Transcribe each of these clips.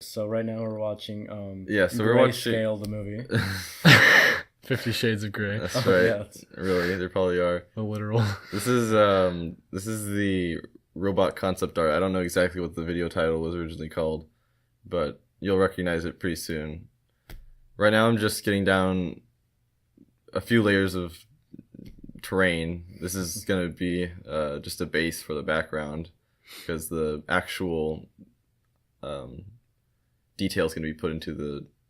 So right now we're watching So we're watching Scale, the movie. 50 Shades of Grey. That's right. Yeah. Really, there probably are. The literal. This is the robot concept art. I don't know exactly what the video title was originally called, but you'll recognize it pretty soon. Right now I'm just getting down a few layers of terrain. This is going to be just a base for the background because the actual details going to be put into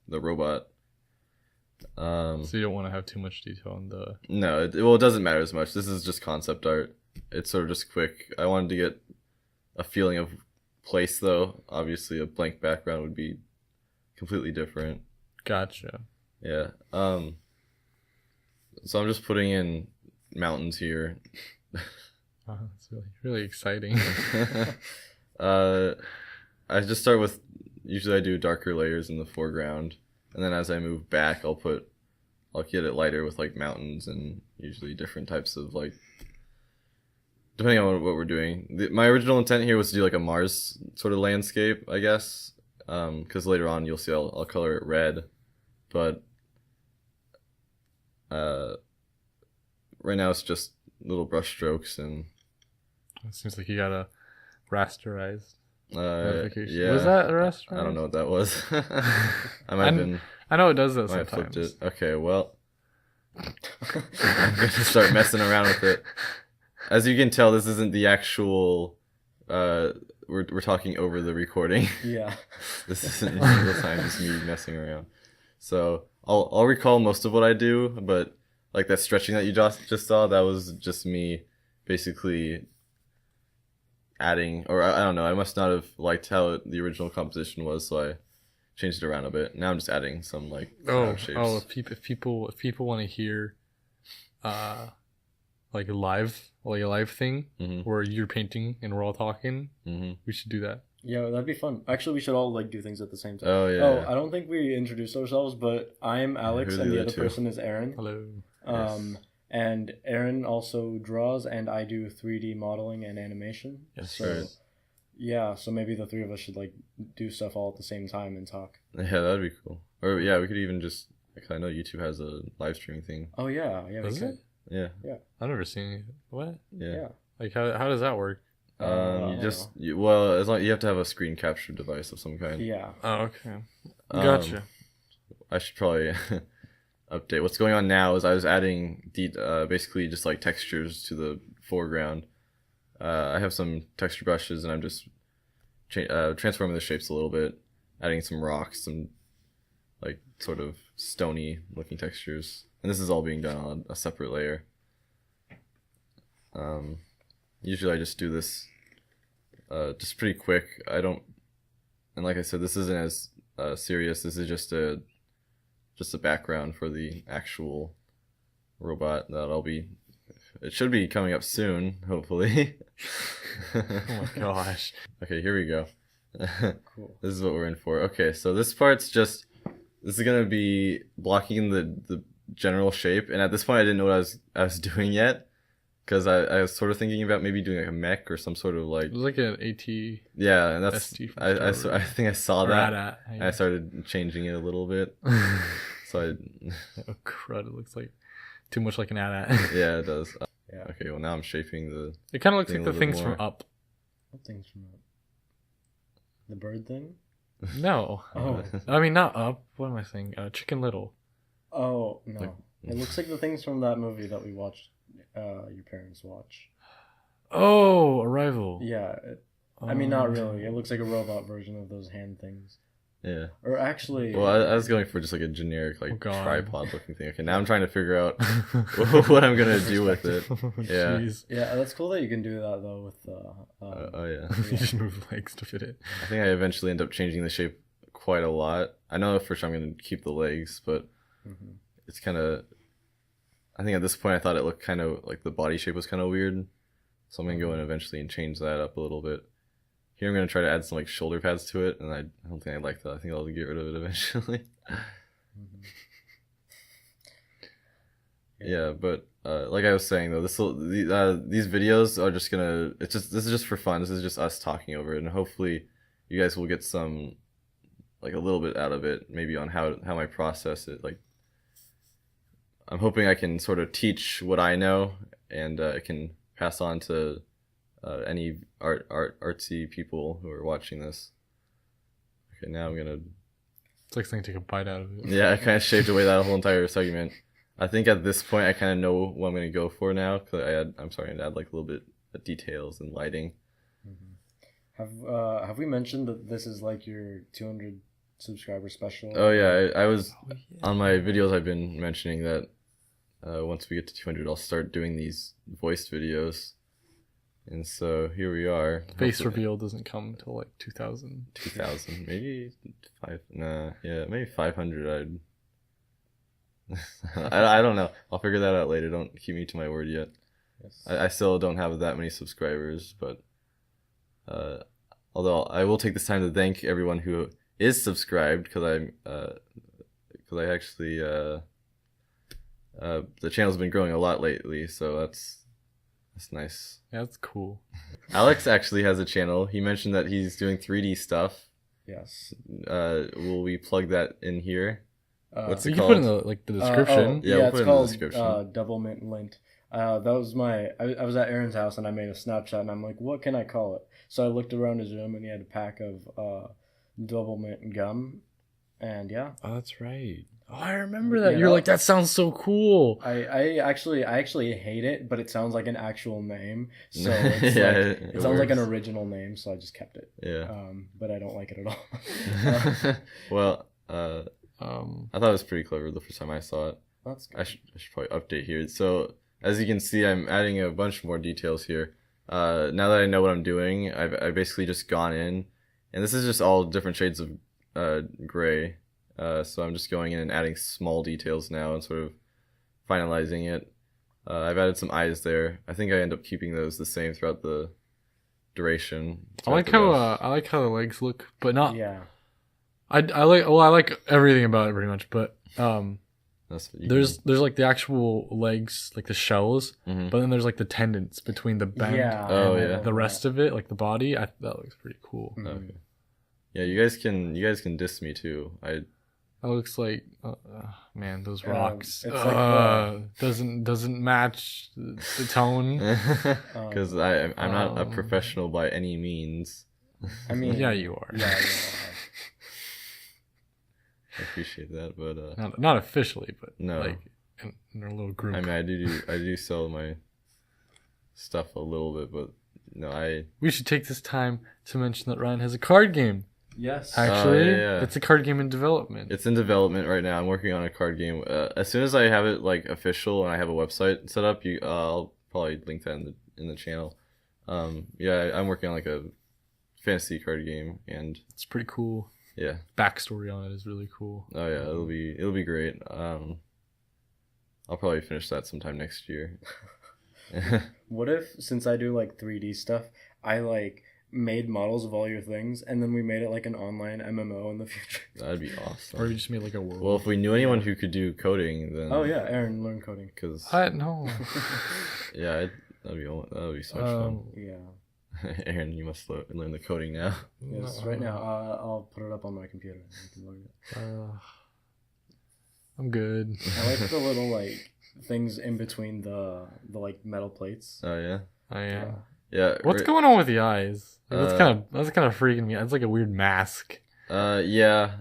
the robot. So you don't want to have too much detail on the... No, it doesn't matter as much. This is just concept art. It's sort of just quick. I wanted to get a feeling of place, though. Obviously, a blank background would be completely different. Gotcha. Yeah. So I'm just putting in mountains here. Oh, that's really exciting. I just start with, usually I do darker layers in the foreground, and then as I move back, I'll get it lighter with like mountains and usually different types of like, depending on what we're doing. My original intent here was to do like a Mars sort of landscape, I guess, because later on you'll see I'll color it red, but right now it's just little brush strokes and. It seems like you got a rasterized notification. Yeah. Was that a rasterized? I don't know what that was. I know it does that I might have sometimes. flipped it. Okay, well, I'm going to start messing around with it. As you can tell, this isn't the actual. We're talking over the recording. Yeah. This isn't real time. Just me messing around. So I'll recall most of what I do, but like that stretching that you just saw, that was just me basically adding, or I don't know. I must not have liked how the original composition was, so I changed it around a bit. Now I'm just adding some like shapes. If people want to hear, like a live thing where you're painting and we're all talking, we should do that. Yeah, that'd be fun. Actually, we should all like do things at the same time. Oh yeah. I don't think we introduced ourselves, but I am Alex, and the other person is Aaron. Hello. Yes. And Aaron also draws, and I do 3D modeling and animation. Yes, So, right. yeah, so maybe the three of us should like do stuff all at the same time and talk. Yeah, that'd be cool. Or yeah, we could even just. I know YouTube has a live streaming thing. Oh yeah, we Does could. it? Yeah. I've never seen it. What? Yeah. Like how does that work? As long you have to have a screen capture device of some kind. Yeah. Oh, okay. Gotcha. I should probably update. What's going on now is I was adding basically just like textures to the foreground. I have some texture brushes and I'm just transforming the shapes a little bit, adding some rocks, some like sort of stony looking textures, and this is all being done on a separate layer. Usually I just do this just pretty quick. And like I said, this isn't as serious. This is just a background for the actual robot it should be coming up soon, hopefully. Oh my gosh. Okay, here we go. Cool. This is what we're in for. Okay, so this is gonna be blocking the general shape, and at this point I didn't know what I was doing yet, because I was sort of thinking about maybe doing like a mech or some sort of like. It was like an AT. Yeah, and that's ST I think I saw that. Yeah. And I started changing it a little bit. So Oh crud! It looks like too much like an AT-AT. yeah, it does. Yeah. Okay, well now I'm shaping the. It kind of looks thing like a the little things more. from Up. What thing's from that? The bird thing? No, Oh. I mean not Up. What am I saying? Chicken Little. Oh no. It looks like the things from that movie that we watched. Your parents watch. Oh, Arrival. Yeah. I mean, not really. It looks like a robot version of those hand things. Yeah. Or actually. Well, I was going for just like a generic like God. tripod looking thing. Okay, now I'm trying to figure out what I'm gonna do with it. Yeah. Jeez. Yeah, that's cool that you can do that though with Oh yeah. You just move legs to fit it. I think I eventually end up changing the shape quite a lot. I know for sure I'm gonna keep the legs, but it's kind of. I think at this point I thought it looked kind of like the body shape was kind of weird, so I'm gonna go in eventually and change that up a little bit. Here I'm gonna try to add some like shoulder pads to it, and I don't think I like that. I think I'll get rid of it eventually. Yeah, but like I was saying though, these videos are just this is just for fun. This is just us talking over it, and hopefully you guys will get some like a little bit out of it, maybe on how I process it. Like I'm hoping I can sort of teach what I know, and I can pass on to any artsy people who are watching this. Okay, now I'm gonna. It's like saying take a bite out of it. Yeah, I kind of shaved away that whole entire segment. I think at this point I kind of know what I'm gonna go for now, because I'm starting to add like a little bit of details and lighting. Have we mentioned that this is like your 200 subscriber special? Oh yeah, I was on my videos. I've been mentioning that once we get to 200, I'll start doing these voiced videos, and so here we are. Face reveal doesn't come until like 2000. 2000, maybe maybe 500. I don't know. I'll figure that out later. Don't keep me to my word yet. Yes. I still don't have that many subscribers, but although I will take this time to thank everyone who is subscribed, because I actually the channel's been growing a lot lately, so that's nice. Yeah, that's cool. Alex actually has a channel. He mentioned that he's doing 3D stuff. Yes. Will we plug that in here? What's it You called? can put in the description. Yeah, we'll it's put it in the called description. Double Mint Lint. That was I was at Aaron's house and I made a Snapchat and I'm like, what can I call it? So I looked around his room and he had a pack of Double Mint gum, and yeah. Oh, that's right. Oh, I remember that. You You're know? like, that sounds so cool. I actually hate it, but it sounds like an actual name, so it's Yeah, it sounds like an works. original name, so I just kept it. Yeah. But I don't like it at all. Well, I thought it was pretty clever the first time I saw it. That's good. I should probably update here. So as you can see, I'm adding a bunch more details here. Now that I know what I'm doing, I've basically just gone in, and this is just all different shades of gray. So I'm just going in and adding small details now and sort of finalizing it. I've added some eyes there. I think I end up keeping those the same throughout the duration. I like how the legs look, but not. Yeah. I like everything about it pretty much, but That's what you there's like the actual legs, like the shells, Mhm. but then there's like the tendons between the bend Yeah. Oh, and yeah. the rest of it, like the body. That looks pretty cool. Mhm. Okay. Yeah, you guys can diss me too. That looks like man, those rocks. it's like doesn't match the tone. Because I'm not a Um, professional by any means. I mean, Yeah, you are. Yeah. I appreciate that, but Not officially, but No. like in our little group. I mean, I do sell my stuff a little bit, but no, We should take this time to mention that Ryan has a card game. Yes. Actually, yeah. it's a card game in development. it's in development right now. I'm working on a card game. As soon as I have it like official and I have a website set up, I'll probably link that in the channel. Yeah, I'm working on like a fantasy card game, and It's pretty cool. yeah. Backstory on it is really cool. Oh yeah, it'll be great. I'll probably finish that sometime next year. What if, since I do like 3D stuff, I like made models of all your things, and then we made it like an online MMO in the future? That'd be awesome. Or you just made like a world. Well, if we knew anyone who could do coding, then Oh yeah, Aaron, learn coding. because No. yeah, that'd be so much Yeah. fun. Aaron, you must learn the coding now. Yes. Right now, I'll put it up on my computer. You can learn it. I'm good. I like the little like things in between the like metal plates. Oh yeah, I am. yeah. What's going on with the eyes? That's kind of freaking me. It's like a weird mask. Yeah.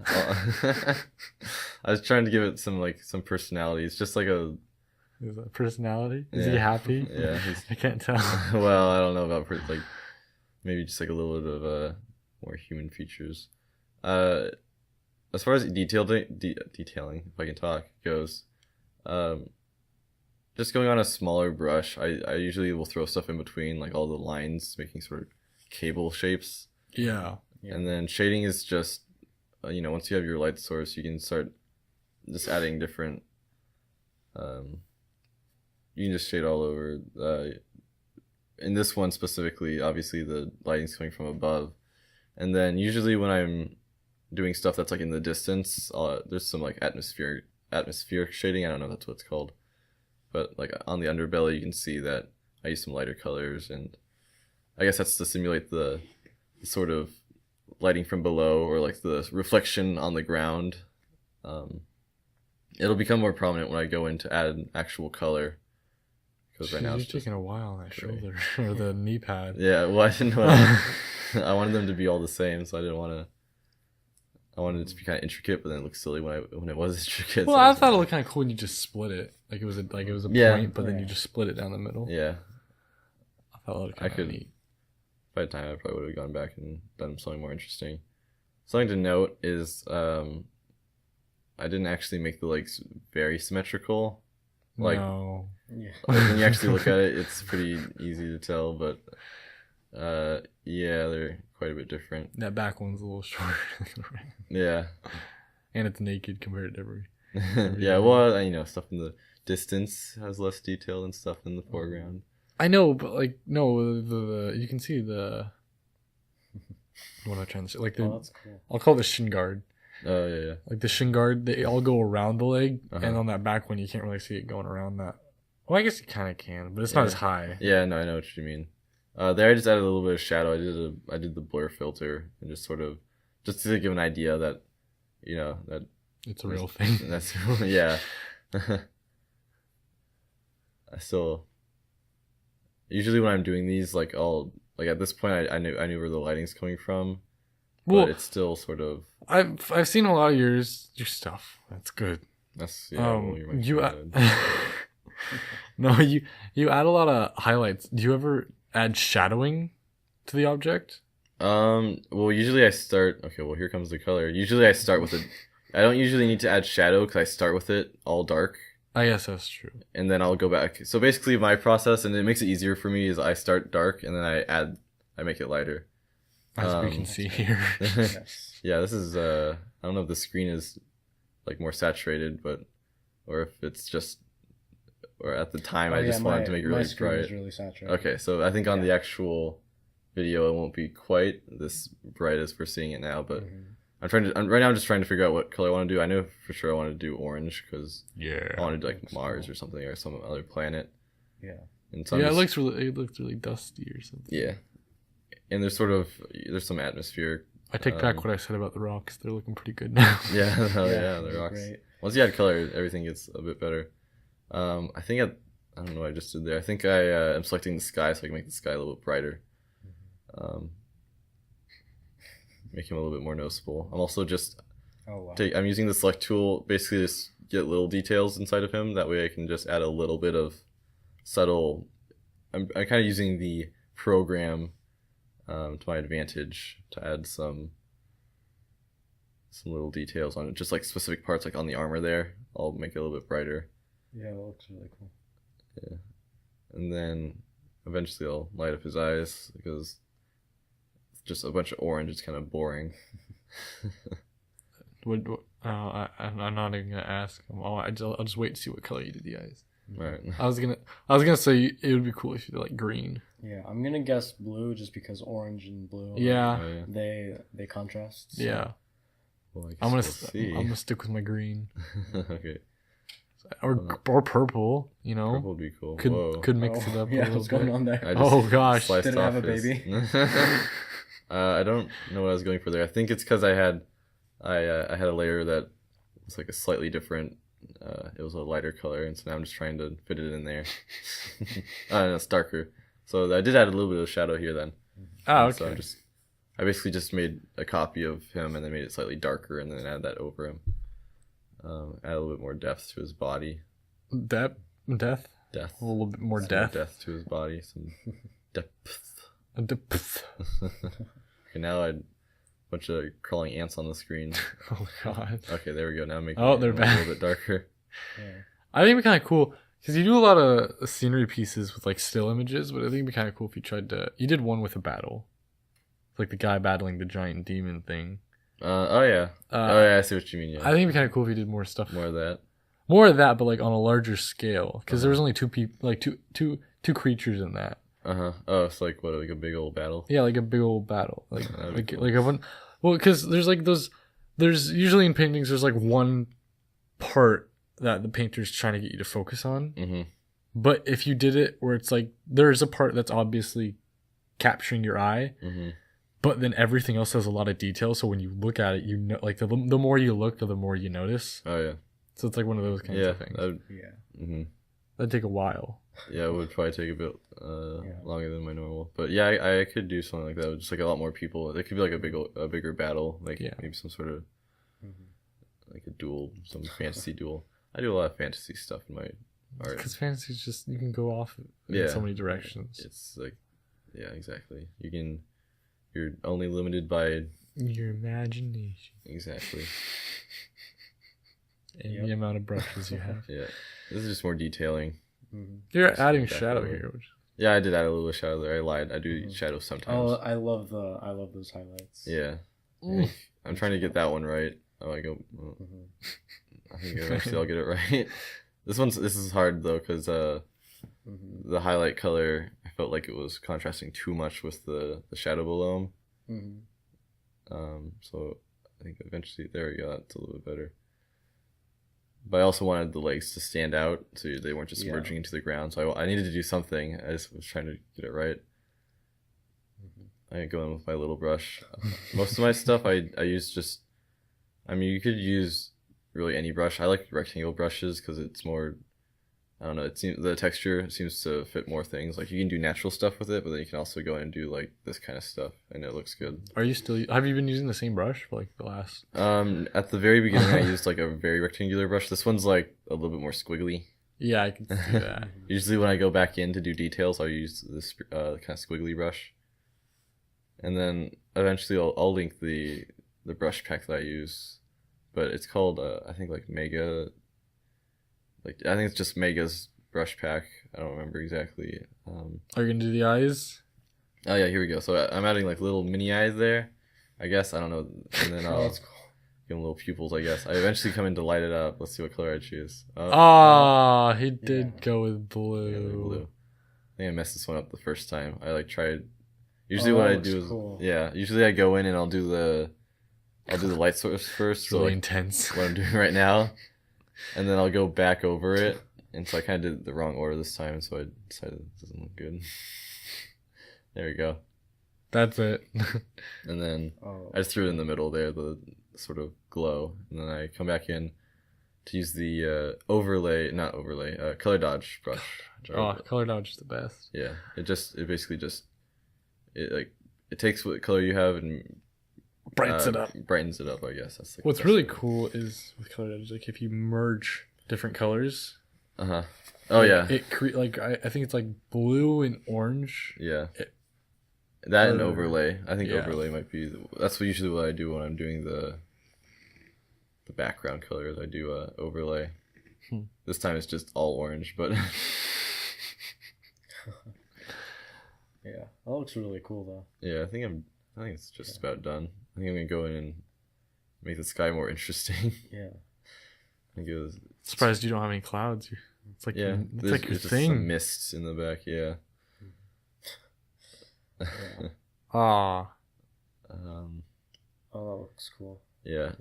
I was trying to give it some personality. It's just like a. Is that personality? Is he Yeah. happy? Yeah. I can't tell. Well, I don't know about like maybe just like a little bit of more human features. As far as detailing, if I can talk, goes, just going on a smaller brush. I usually will throw stuff in between, like all the lines, making sort of cable shapes. Yeah. Yeah. And then shading is just, once you have your light source, you can start just adding different. You can just shade all over. In this one specifically, obviously the lighting's coming from above, and then usually when I'm doing stuff that's like in the distance, there's some like atmospheric shading. I don't know if that's what it's called, but like on the underbelly, you can see that I use some lighter colors, and I guess that's to simulate the sort of lighting from below or like the reflection on the ground. It'll become more prominent when I go in to add an actual color. Because right now you're taking a while on that shoulder or the knee pad. Yeah, well, I didn't want to, I wanted them to be all the same, so I didn't want to. I wanted it to be kind of intricate, but then it looked silly when it was intricate. Well, so I thought it looked kind of cool when you just split it, like it was a point, but then you just split it down the middle. Yeah, I thought it looked kind of neat. By the time I probably would have gone back and done something more interesting. Something to note is I didn't actually make the legs very symmetrical. Like, no. Yeah. Like when you actually look at it, it's pretty easy to tell, but yeah, they're quite a bit different. That back one's a little shorter. Yeah. And it's naked compared to every yeah, well, you know, stuff in the distance has less detail than stuff in the foreground. I know, but like, no, the you can see the what am I trying to say? Like the that's cool. I'll call it the shin guard. Oh yeah. Like the shin guard, they all go around the leg, and on that back one, you can't really see it going around that. Well, I guess you kind of can, but it's not as high. Yeah, no, I know what you mean. There I just added a little bit of shadow. I did the blur filter and just sort of just to give an idea that, you know, that it's a real thing. That's yeah. I still usually when I'm doing these, like I'll like at this point I knew where the lighting's coming from, but it's still sort of. I've seen a lot of your stuff. That's good. That's well, you no, you add a lot of highlights. Do you ever add shadowing to the object? Well, usually I start. Okay, well here comes the color. Usually I start with it. I don't usually need to add shadow because I start with it all dark. I guess that's true. And then I'll go back. So basically, my process, and it makes it easier for me, is I start dark and then I make it lighter. As we can see here. Yeah, this is. I don't know if the screen is like more saturated, or if it's just. Or at the time, I just wanted to make it really bright. Is really saturated. Okay, so I think on the actual video, it won't be quite this bright as we're seeing it now. But right now, I'm just trying to figure out what color I want to do. I know for sure I want to do orange because I want to do like Mars or something or some other planet. Yeah. And so it looks really dusty or something. Yeah, and there's some atmosphere. I take back what I said about the rocks. They're looking pretty good now. Yeah, the rocks. Great. Once you add color, everything gets a bit better. I think I don't know what I just did there. I think I am selecting the sky so I can make the sky a little bit brighter. Make him a little bit more noticeable. I'm also just I'm using the select tool basically to get little details inside of him. That way I can just add a little bit of subtle. I'm kind of using the program to my advantage to add some little details on it, just like specific parts like on the armor there. I'll make it a little bit brighter. Yeah, that looks really cool. Yeah, and then eventually I'll light up his eyes because just a bunch of orange is kind of boring. I'm not even gonna ask. I'll just wait to see what color you did the eyes. Right. I was gonna say it would be cool if you did like green. Yeah, I'm gonna guess blue just because orange and blue. Yeah. They contrast. So. Yeah. Well, I'm gonna stick with my green. Okay. Or purple, you know. Purple would be cool. Could mix it up. Yeah, what's going on there? Gosh, didn't have a baby. I don't know what I was going for there. I think it's because I had a layer that was like a slightly different. It was a lighter color, and so now I'm just trying to fit it in there. No, it's darker. So I did add a little bit of shadow here then. Oh, okay. So I basically just made a copy of him and then made it slightly darker, and then add that over him. Add a little bit more depth to his body. Death. A little bit more depth. Depth to his body. Some depth. Depth. Okay, now I bunch of crawling ants on the screen. Oh god. Okay, there we go. Now make they're back. A little bit darker. Yeah. I think it'd be kind of cool because you do a lot of scenery pieces with like still images, but I think it'd be kind of cool if you tried to. You did one with a battle, like the guy battling the giant demon thing. Oh yeah. I see what you mean. Yeah. I think it'd be kind of cool if you did more stuff. More of that, but like on a larger scale, because there was only two people, like two creatures in that. Oh, it's like what, like a big old battle? Yeah, like a big old battle, like everyone. Well, because there's like those. There's usually in paintings, there's like one part that the painter's trying to get you to focus on. Mm-hmm. But if you did it where it's like there's a part that's obviously capturing your eye, but then everything else has a lot of detail. So when you look at it, you know, like the more you look, the more you notice. Oh yeah. So it's like one of those kinds Yeah. of things. Mm-hmm. That'd take a while. Yeah, it would probably take a bit longer than my normal. But yeah, I could do something like that with just like a lot more people. It could be like a bigger battle, like maybe some sort of like a duel, some fantasy duel. I do a lot of fantasy stuff in my art. Because fantasy is just, you can go off in so many directions. It's like, yeah, exactly. You're only limited by your imagination. Exactly. And the amount of brushes you have. Yeah, this is just more detailing. You're adding shadow here. Yeah, I did add a little shadow there. I lied. I do shadows sometimes. Oh, I love those highlights. Yeah, I'm trying to get that one right. Oh, I go. I think eventually I'll get it right. This is hard though because the highlight color, I felt like it was contrasting too much with the shadow below them. So I think eventually there we go. That's a little bit better. But I also wanted the legs to stand out so they weren't just merging into the ground. So I needed to do something. I just was trying to get it right. I go in with my little brush. Most of my stuff I use just, I mean, you could use really any brush. I like rectangle brushes because it's more, I don't know, it seems the texture seems to fit more things. Like you can do natural stuff with it, but then you can also go in and do like this kind of stuff and it looks good. Have you been using the same brush for like the last? At the very beginning I used like a very rectangular brush. This one's like a little bit more squiggly. Yeah, I can see that. Usually when I go back in to do details, I'll use this kind of squiggly brush. And then eventually I'll link the brush pack that I use. But it's called, I think like Mega, like I think it's just Mega's brush pack. I don't remember exactly. Are you going to do the eyes? Oh yeah, here we go. So I'm adding like little mini eyes there, I guess. I don't know. And then I'll give them little pupils, I guess. I eventually come in to light it up. Let's see what color I choose. He did go with blue. Yeah, blue. I think I messed this one up the first time. I like tried. Usually what I do is, usually I go in and I'll do the light source first. It's really so like, intense. What I'm doing right now. And then I'll go back over it. And so I kind of did the wrong order this time. So I decided it doesn't look good. There we go. That's it. And then I just threw it in the middle there, the sort of glow. And then I come back in to use the color dodge brush. Color dodge is the best. Yeah. It basically just, it takes what color you have and brightens it up. Brightens it up, I guess. That's what's really cool is with color dodge, like if you merge different colors. Oh yeah. It I think it's like blue and orange. Yeah. That and overlay. I think overlay might be. That's usually what I do when I'm doing the background colors. I do overlay. This time it's just all orange, but. Yeah, that looks really cool though. Yeah, I think it's just about done. I think I'm gonna go in and make the sky more interesting. Yeah. I think it was surprised you don't have any clouds. It's like it's like your just thing. Some mists in the back. Yeah. Oh, that looks cool. Yeah.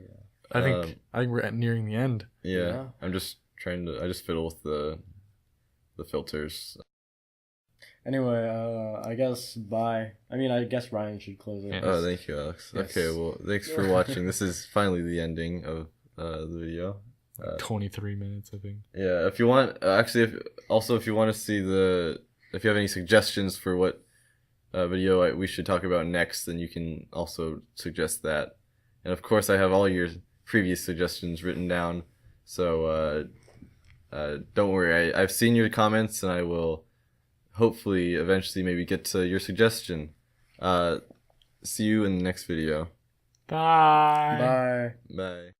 I think we're nearing the end. Yeah. I'm just trying to. I just fiddle with the filters. Anyway, I guess bye. I mean, I guess Ryan should close it. Yes. Oh, thank you, Alex. Yes. Okay, well, thanks for watching. This is finally the ending of the video. 23 minutes, I think. Yeah, if you want, if you want to see if you have any suggestions for what video we should talk about next, then you can also suggest that. And of course, I have all your previous suggestions written down. So don't worry, I've seen your comments, and I will hopefully eventually maybe get to your suggestion. See you in the next video. Bye. Bye. Bye.